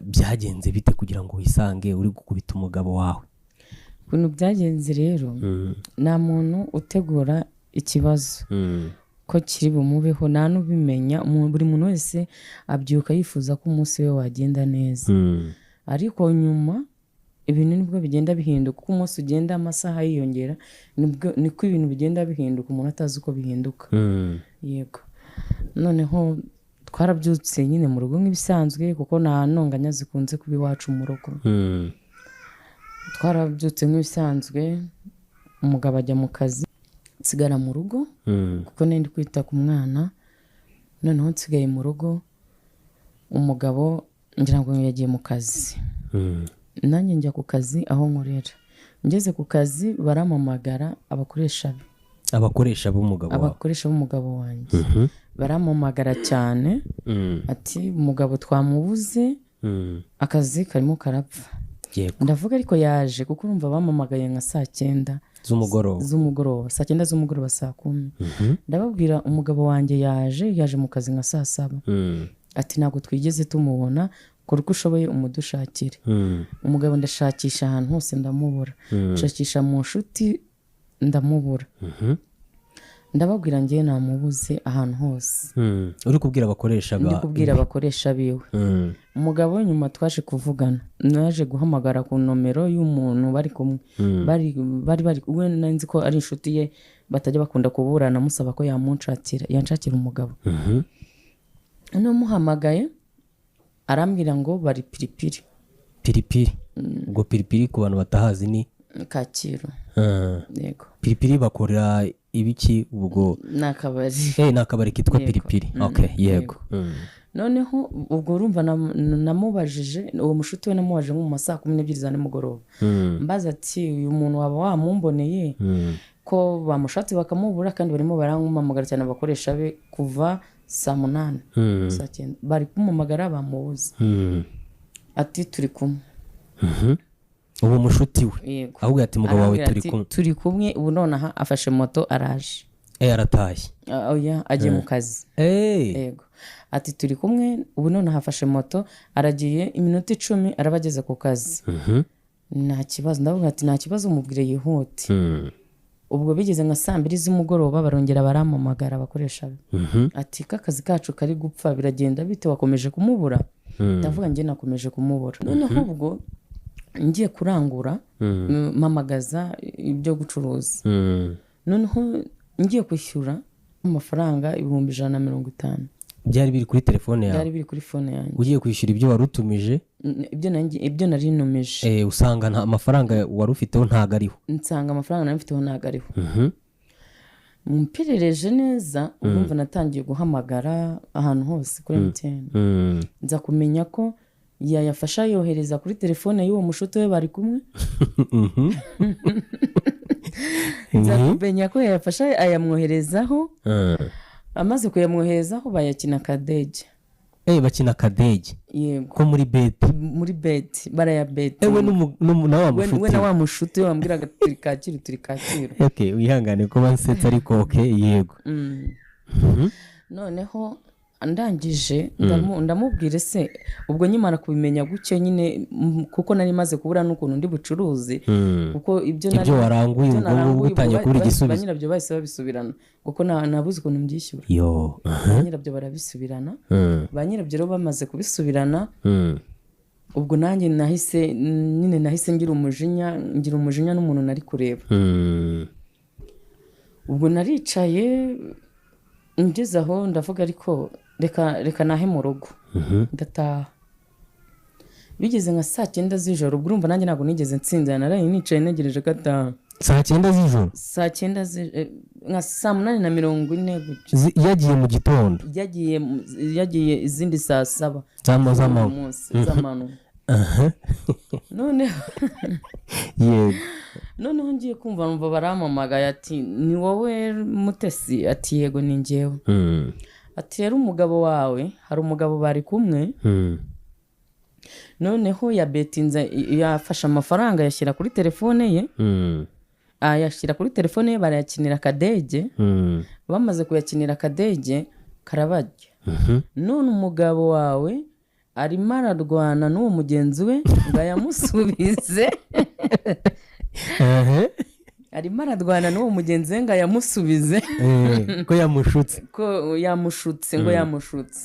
byagenze bite kugira ngo wisange uri gukubita umugabo wawe? Kuntu byagenze rero nta muntu utegura ikibazo ko kiri bumubeho, nta n'ubimenya. Buri muntu wese abyuka yifuza ko umunsi we wagenda neza, ariko nyuma ibintu nibwo bigenda bihinduka. Uko umunsi ugenda amasaha yiyongera niko ibintu bigenda bihinduka, umuntu atazi uko bihinduka. Yego, noneho twarabyutse nyine mu rugo nk'ibisanzwe kuko nta ntonganya zikunze kuba iwacu mu rugo. Twarabyutse nk'ibisanzwe, umugabo ajya mu kazi, nsigara mu rugo kuko ndi kwita ku mwana. Noneho nsigaye mu rugo, umugabo ngira ngo yagiye mu kazi, nanjye njya ku kazi aho nkorera. Ngeze ku kazi barampamagara abakoresha b'umugabo wanjye. Barampamagara cyane ati umugabo twamubuze, akazi karimo karapfa. Ndavuga ariko yaje, kuko urumva bampamagaye nka saa 9 z'umugoroba, saa 9 z'umugoroba, saa 10. Ndababwira umugabo wanjye yaje mu kazi nka saa 7. Ati ntabwo twigeze tumubona, kora uko ushoboye umudushakire. Umugabo ndashakisha ahantu hose ndamubura, nshakisha mu nshuti ndamubura. Ndababwira ngiye namubuze ahantu hose. Uri kubwira abakoresha biwe. Umugabo nyuma twaje kuvugana, naje guhamagara ku nomero y'umuntu bari kumwe, bari we nanzi ko ari inshuti ye, batajya bakunda kuburana, musaba ko yanshakira umugabo. None muhamagaye arambwira ngo bari Piripiri. Ubwo Piripiri ku bantu batahazi ni Kacyiru. Yego. Piripiri bakora ibiki? Ubwo nakabari kitwa Piripiri. Okay, yego. Noneho ubwo urumva namubajije, uwo mushuti we namubajije mu masaha 12 za nimugoroba. Mbaza ati uyu muntu waba wamumboneye ko bamushatse bakamubura, kandi barimo barampamagara cyane abakoresha be kuva saa 8 saa 9 bari kumumagara bamubuze. Ati turi kumwe. Uwo mushuti we ahubwo ati mugabo wawe turi kumwe, ubu nonaha afashe moto araje. Aratashye. Oya, agiye mu kazi. Yego. Ati turi kumwe, ubu nonaha afashe moto aragiye, iminota 10 arabageza ku kazi. Nta kibazo. Ndavuga ati nta kibazo, umubwire yihute. Ubwo bigeze nka saa 2 z'umugoroba barongera barampamagara abakoresha be. Ati akazi kacu kari gupfa, biragenda bite, wakomeje kumubura? Ndavuga ngiye nakomeje kumubura. Noneho ubwo ngiye kurangura mamagaza ibyo gucuruza. Noneho ngiye kwishyura amafaranga 150. Byari biri kuri telefone yawe? Byari biri kuri phone yanjye. Ugiye kwishyura ibyo warutumije? Ibyo nari numije. Usanga nta amafaranga wari ufiteho ntago ariho? Nsanga amafaranga nari mfiteho ntago ariho. Mumperereje neza, urumva natangiye guhamagara ahantu hose kuri MTN. Nza kumenya ko yayafasha yohereza kuri telefone y'uwo mushuti we bari kumwe. Nza kumenya ko yayafasha ayamwoherezaho. Amaze kuyamwoherezaho bayakina kadege. Bakina kadege? Yego. Ko muri bet barayabet. We na wa mushuti wambwiraga turi Kacyiru. Okay, wihangane ko bansetsa ariko okay, yego. Noneho ndangije ndamubwire se, ubwo nyimara kubimenya gucyo nyine, kuko nari maze kubura n'ukuntu ndi bucuruzi, kuko ibyo waranguye ubwo gutangiye kubura igisubizo. Banyirabyo bahise babisubirana, kuko nabuze ukuntu mbyishyura. Banyirabyo barabisubirana. Banyirabyo rero bamaze kubisubirana, ubwo nanjye nahise ngira umujinya n'umuntu nari kureba. Ubwo naricaye ngeze aho ndavuga ariko reka nahe mu rugo. Ndataha. Bigeze nka saa 9 z'ijoro, ubwo urumva nanjye ntabwo nigeze nsinzira, naraye nicaye negereje gataha. Saa 9 z'ijoro? Saa 9 nka saa 8:40 gutyo. Yagiye mu gitondo? Yagiye izindi saa 7 z'amano. Noneho ngiye kumva numva barampamagaye ati ni wowe Mutesi? Ati yego ni njyewe. Ati rero umugabo wawe, hari umugabo bari kumwe, noneho yabetinze, yafashe amafaranga yashyira kuri telefone ye. Yashyira kuri telefone ye, barayakinira akadege. Bamaze kuyakinira akadege karabajya. None umugabo wawe arimo ararwana n'uwo mugenzi we ngo yamusubize arimo ararwana n'uwo mugenzi we ngo yamusubize ko yamushutse ngo yamushutse